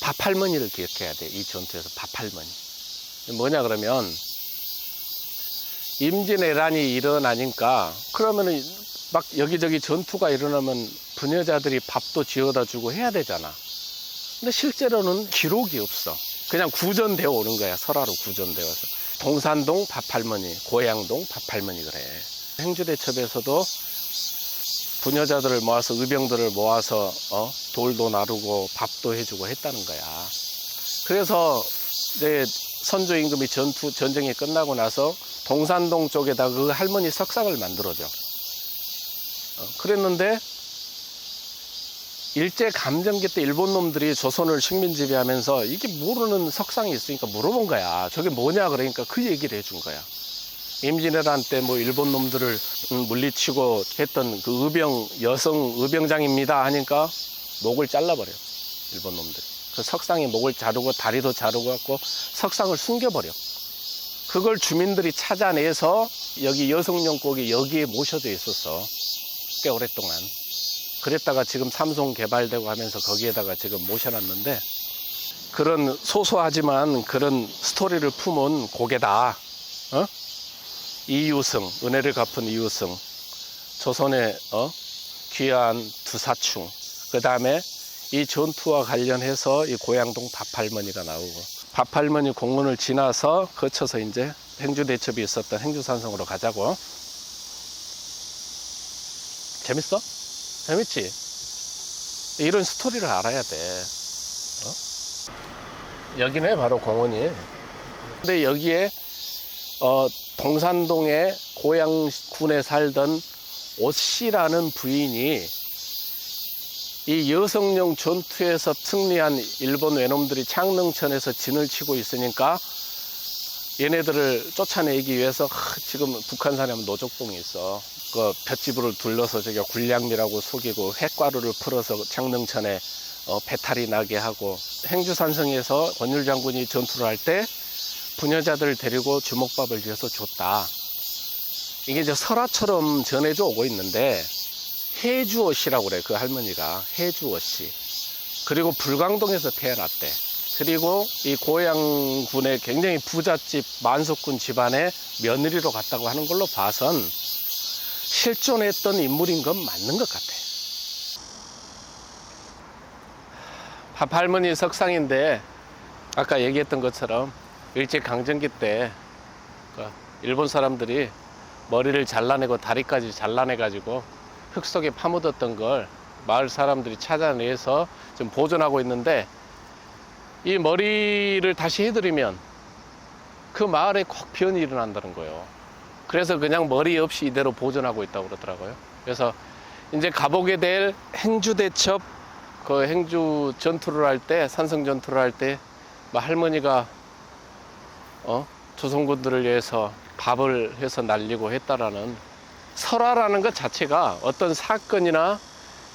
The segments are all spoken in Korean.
밥할머니를 기억해야 돼. 이 전투에서 밥할머니. 뭐냐 그러면 임진왜란이 일어나니까 그러면은 막 여기저기 전투가 일어나면 부녀자들이 밥도 지어다 주고 해야 되잖아. 근데 실제로는 기록이 없어. 그냥 구전되어 오는 거야. 설화로 구전되어서. 동산동 밥할머니, 고양동 밥할머니 그래. 행주대첩에서도 부녀자들을 모아서 의병들을 모아서 돌도 나르고 밥도 해주고 했다는 거야. 그래서 이제 선조 임금이 전쟁이 끝나고 나서 동산동 쪽에다 그 할머니 석상을 만들어줘. 그랬는데 일제 감정기 때 일본 놈들이 조선을 식민 지배하면서 이게 모르는 석상이 있으니까 물어본 거야. 저게 뭐냐 그러니까 그 얘기를 해준 거야. 임진왜란 때 뭐 일본 놈들을 물리치고 했던 그 여성 의병장입니다 하니까 목을 잘라버려. 일본 놈들이. 그 석상에 목을 자르고 다리도 자르고 갖고 석상을 숨겨버려. 그걸 주민들이 찾아내서 여기 여성용곡이 여기에 모셔져 있었어. 꽤 오랫동안. 그랬다가 지금 삼송 개발되고 하면서 거기에다가 지금 모셔놨는데 그런 소소하지만 그런 스토리를 품은 곡에다 이유승, 은혜를 갚은 이유승, 조선의 귀한 두사충, 그 다음에 이 전투와 관련해서 이 고양동 밥할머니가 나오고 밥할머니 공원을 지나서 거쳐서 이제 행주대첩이 있었던 행주산성으로 가자고. 재밌어? 재밌지? 이런 스토리를 알아야 돼. 여기네 바로 공원이. 근데 여기에 동산동의 고양군에 살던 오씨라는 부인이 이 여성령 전투에서 승리한 일본 외놈들이 창릉천에서 진을 치고 있으니까 얘네들을 쫓아내기 위해서 지금 북한산에 하면 노족봉이 있어. 그 볏짚으로 둘러서 저기 굴량미라고 속이고 횟가루를 풀어서 창릉천에 배탈이 나게 하고 행주산성에서 권율 장군이 전투를 할 때 부녀자들 데리고 주먹밥을 지어서 줬다. 이게 이제 설화처럼 전해져 오고 있는데 해주어씨라고 그래. 그 할머니가 해주어씨. 그리고 불광동에서 태어났대. 그리고 이 고양군의 굉장히 부잣집 만석군 집안의 며느리로 갔다고 하는 걸로 봐선 실존했던 인물인 건 맞는 것 같아. 밥할머니 석상인데 아까 얘기했던 것처럼 일제강점기 때 일본 사람들이 머리를 잘라내고 다리까지 잘라내가지고 흙 속에 파묻었던 걸 마을 사람들이 찾아내서 지금 보존하고 있는데 이 머리를 다시 해드리면 그 마을에 꼭 변이 일어난다는 거예요. 그래서 그냥 머리 없이 이대로 보존하고 있다고 그러더라고요. 그래서 이제 가보게 될 행주대첩 그 행주 전투를 할 때, 산성 전투를 할 때 할머니가 조선군들을 위해서 밥을 해서 날리고 했다라는 설화라는 것 자체가 어떤 사건이나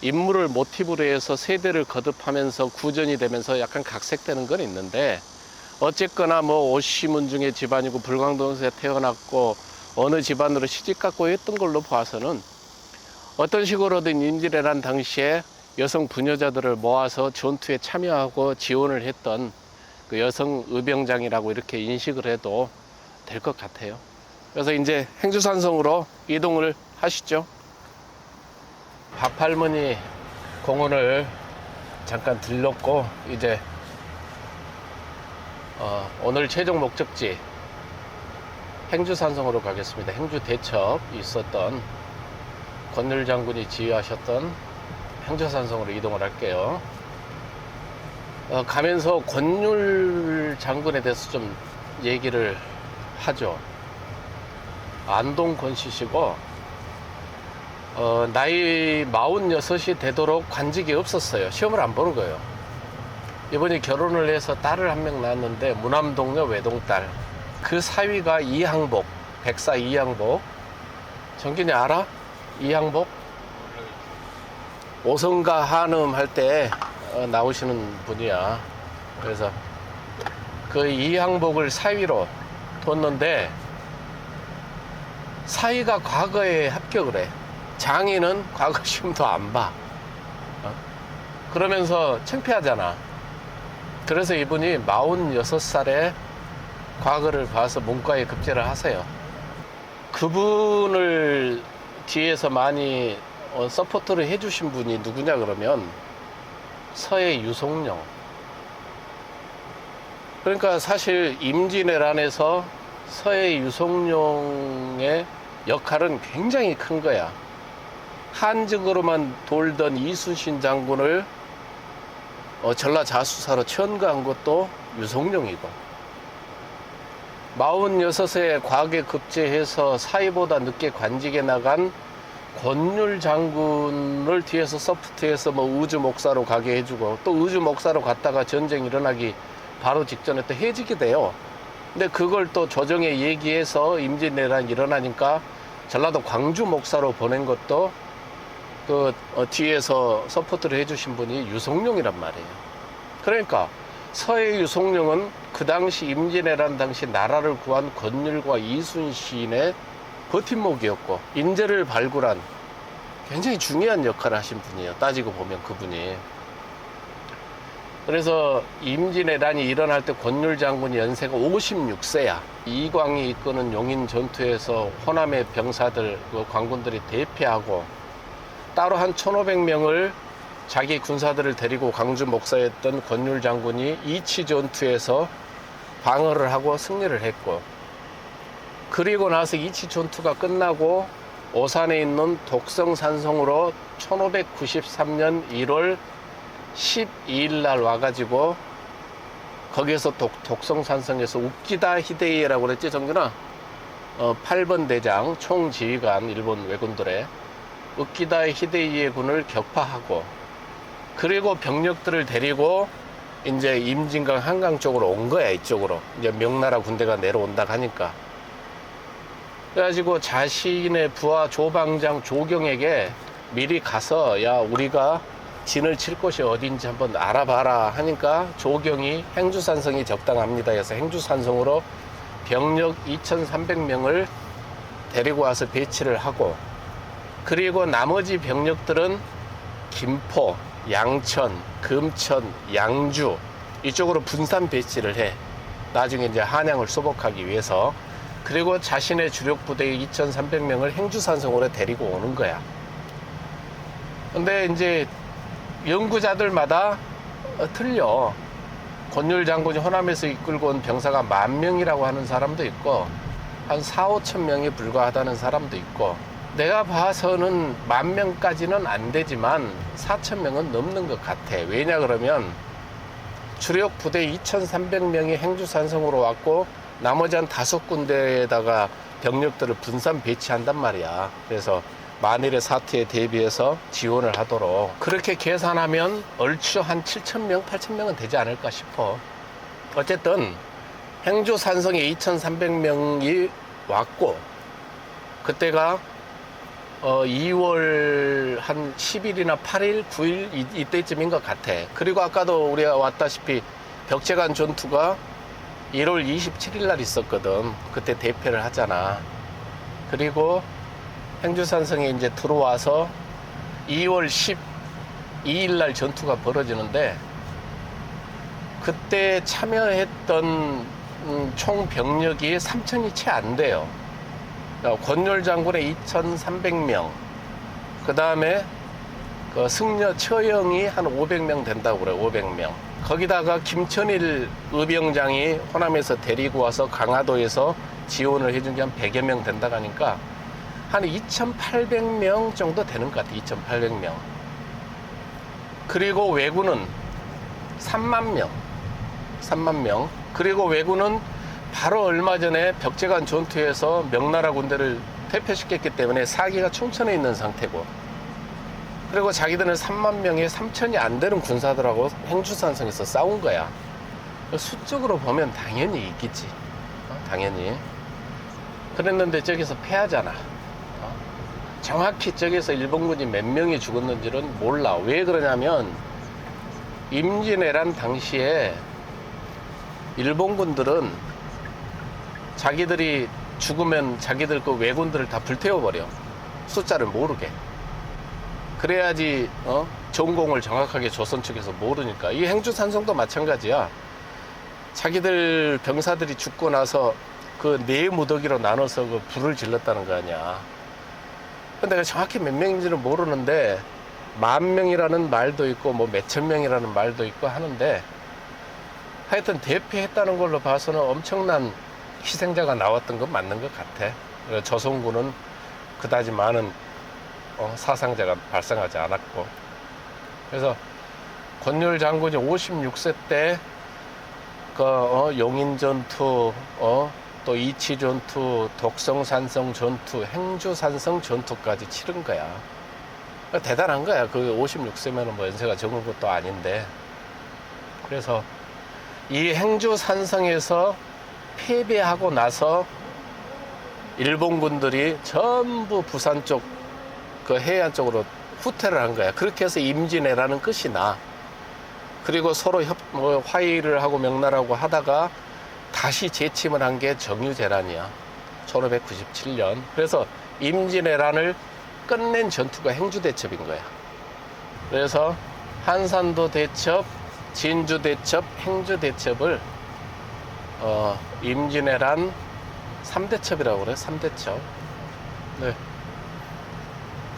인물을 모티브로 해서 세대를 거듭하면서 구전이 되면서 약간 각색되는 건 있는데 어쨌거나 뭐 오씨문중의 집안이고 불광동에서 태어났고 어느 집안으로 시집갔고 했던 걸로 봐서는 어떤 식으로든 임진왜란 당시에 여성 부녀자들을 모아서 전투에 참여하고 지원을 했던 그 여성 의병장이라고 이렇게 인식을 해도 될 것 같아요. 그래서 이제 행주산성으로 이동을 하시죠. 밥할머니 공원을 잠깐 들렀고 이제 오늘 최종 목적지 행주산성으로 가겠습니다. 행주대첩 있었던 권율 장군이 지휘하셨던 행주산성으로 이동을 할게요. 가면서 권율 장군에 대해서 좀 얘기를 하죠. 안동 권씨시고 나이 46이 되도록 관직이 없었어요. 시험을 안 보는 거예요. 이번에 결혼을 해서 딸을 한 명 낳았는데 무남동녀 외동딸. 그 사위가 이항복, 백사 이항복. 정균이 알아? 이항복? 오성가 한음 할 때 나오시는 분이야. 그래서 그 이항복을 사위로 뒀는데 사위가 과거에 합격을 해. 장인은 과거 시험도 안 봐. 그러면서 창피하잖아. 그래서 이분이 46살에 과거를 봐서 문과에 급제를 하세요. 그분을 뒤에서 많이 서포트를 해주신 분이 누구냐 그러면 서해 유송룡. 그러니까 사실 임진왜란에서 서해 유송룡의 역할은 굉장히 큰 거야. 한직으로만 돌던 이순신 장군을 전라자수사로 천거한 것도 유송룡이고, 46세 과계 급제해서 사이보다 늦게 관직에 나간 권율 장군을 뒤에서 서포트해서 뭐 의주 목사로 가게 해주고, 또 의주 목사로 갔다가 전쟁 일어나기 바로 직전에 또 해지게 돼요. 근데 그걸 또 조정에 얘기해서 임진왜란이 일어나니까 전라도 광주 목사로 보낸 것도 그 뒤에서 서포트를 해주신 분이 유송룡이란 말이에요. 그러니까 서해 유송룡은 그 당시 임진왜란 당시 나라를 구한 권율과 이순신의 버팀목이었고, 인재를 발굴한 굉장히 중요한 역할을 하신 분이에요. 따지고 보면 그분이. 그래서 임진왜란이 일어날 때 권율 장군이 연세가 56세야. 이광이 이끄는 용인 전투에서 호남의 병사들, 관군들이 대피하고, 따로 한 1,500명을 자기 군사들을 데리고 광주 목사였던 권율 장군이 이치 전투에서 방어를 하고 승리를 했고, 그리고 나서 이치 전투가 끝나고 오산에 있는 독성산성으로 1593년 1월 12일 날 와가지고 거기에서 독성산성에서 우키다 히데이라고 그랬지, 정준아? 8번 대장 총지휘관, 일본 왜군들의 우키다 히데이의 군을 격파하고, 그리고 병력들을 데리고 이제 임진강 한강 쪽으로 온 거야. 이쪽으로 이제 명나라 군대가 내려온다 하니까. 그래가지고 자신의 부하 조방장 조경에게 미리 가서, 야, 우리가 진을 칠 곳이 어딘지 한번 알아봐라 하니까, 조경이 행주산성이 적당합니다 해서 행주산성으로 병력 2,300명을 데리고 와서 배치를 하고, 그리고 나머지 병력들은 김포, 양천, 금천, 양주 이쪽으로 분산 배치를 해. 나중에 이제 한양을 수복하기 위해서. 그리고 자신의 주력 부대 2,300명을 행주산성으로 데리고 오는 거야. 근데 이제 연구자들마다 틀려. 권율 장군이 호남에서 이끌고 온 병사가 10,000명이라고 하는 사람도 있고, 한 4-5천 명이 불과하다는 사람도 있고, 내가 봐서는 10,000명까지는 안 되지만 4,000명은 넘는 것 같아. 왜냐 그러면 주력 부대 2,300명이 행주산성으로 왔고, 나머지 한 5군데에다가 병력들을 분산 배치한단 말이야. 그래서 만일의 사태에 대비해서 지원을 하도록 그렇게 계산하면 얼추 한 7,000명, 8,000명은 되지 않을까 싶어. 어쨌든 행주산성에 2,300명이 왔고, 그때가 2월 한 10일이나 8일, 9일 이때쯤인 것 같아. 그리고 아까도 우리가 왔다시피 벽제관 전투가 1월 27일 날 있었거든. 그때 대패를 하잖아. 그리고 행주산성에 이제 들어와서 2월 12일 날 전투가 벌어지는데, 그때 참여했던 총 병력이 3,000이 채 안 돼요. 권율 장군의 2,300명, 그 다음에 그 승려 처형이 한 500명 된다고 그래요. 500명. 거기다가 김천일 의병장이 호남에서 데리고 와서 강화도에서 지원을 해준 게 한 100여 명 된다고 하니까 한 2,800명 정도 되는 것 같아. 2,800명. 그리고 왜군은 3만 명. 3만 명. 그리고 왜군은 바로 얼마 전에 벽제관 전투에서 명나라 군대를 퇴폐시켰기 때문에 사기가 충천에 있는 상태고, 그리고 자기들은 3만 명에 3,000이 안 되는 군사들하고 행주산성에서 싸운 거야. 수적으로 보면 당연히 이기지. 당연히. 그랬는데 저기서 패하잖아. 정확히 저기서 일본군이 몇 명이 죽었는지는 몰라. 왜 그러냐면 임진왜란 당시에 일본군들은 자기들이 죽으면 자기들 그 왜군들을 다 불태워버려. 숫자를 모르게. 그래야지 전공을 정확하게 조선 측에서 모르니까. 이 행주산성도 마찬가지야. 자기들 병사들이 죽고 나서 그 네 무더기로 나눠서 그 불을 질렀다는 거 아니야. 근데 내가 정확히 몇 명인지는 모르는데 10,000명이라는 말도 있고 뭐 몇천 명이라는 말도 있고 하는데, 하여튼 대피했다는 걸로 봐서는 엄청난 희생자가 나왔던 건 맞는 것 같아. 조선군은 그다지 많은 사상자가 발생하지 않았고. 그래서 권율 장군이 56세 때 용인전투, 또 이치전투, 독성산성 전투, 행주산성 전투까지 치른 거야. 대단한 거야. 그 56세면은 뭐 연세가 적은 것도 아닌데. 그래서 이 행주산성에서 패배하고 나서 일본군들이 전부 부산 쪽 그 해안 쪽으로 후퇴를 한 거야. 그렇게 해서 임진왜란은 끝이 나. 그리고 서로 화의를 하고 명나라하고 하다가 다시 재침을 한 게 정유재란이야. 1597년. 그래서 임진왜란을 끝낸 전투가 행주대첩인 거야. 그래서 한산도 대첩, 진주 대첩, 행주 대첩을 임진왜란 3대첩이라고 그래. 3대첩. 네.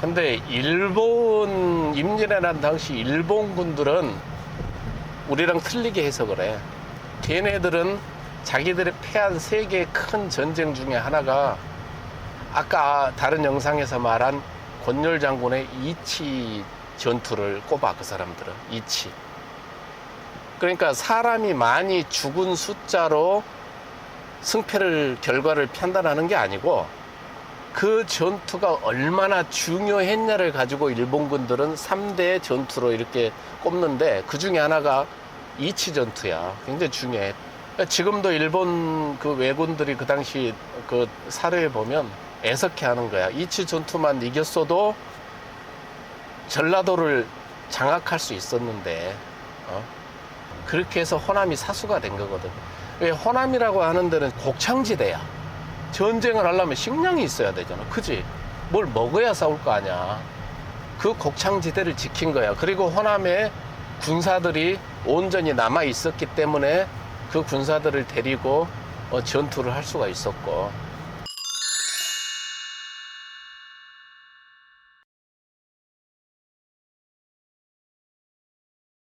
근데 임진왜란 당시 일본군들은 우리랑 틀리게 해석을 해. 걔네들은 자기들이 패한 세 개의 큰 전쟁 중에 하나가 아까 다른 영상에서 말한 권율 장군의 이치 전투를 꼽아. 그 사람들은 이치. 그러니까 사람이 많이 죽은 숫자로 승패를 결과를 판단하는 게 아니고 그 전투가 얼마나 중요했냐를 가지고 일본군들은 3대 전투로 이렇게 꼽는데, 그 중에 하나가 이치 전투야. 굉장히 중요해. 지금도 일본 그 왜군들이 그 당시 그 사료에 보면 애석해 하는 거야. 이치 전투만 이겼어도 전라도를 장악할 수 있었는데, 그렇게 해서 호남이 사수가 된 거거든. 왜 호남이라고 하는 데는 곡창지대야. 전쟁을 하려면 식량이 있어야 되잖아. 그지? 뭘 먹어야 싸울 거 아니야. 그 곡창지대를 지킨 거야. 그리고 호남에 군사들이 온전히 남아 있었기 때문에 그 군사들을 데리고 전투를 할 수가 있었고,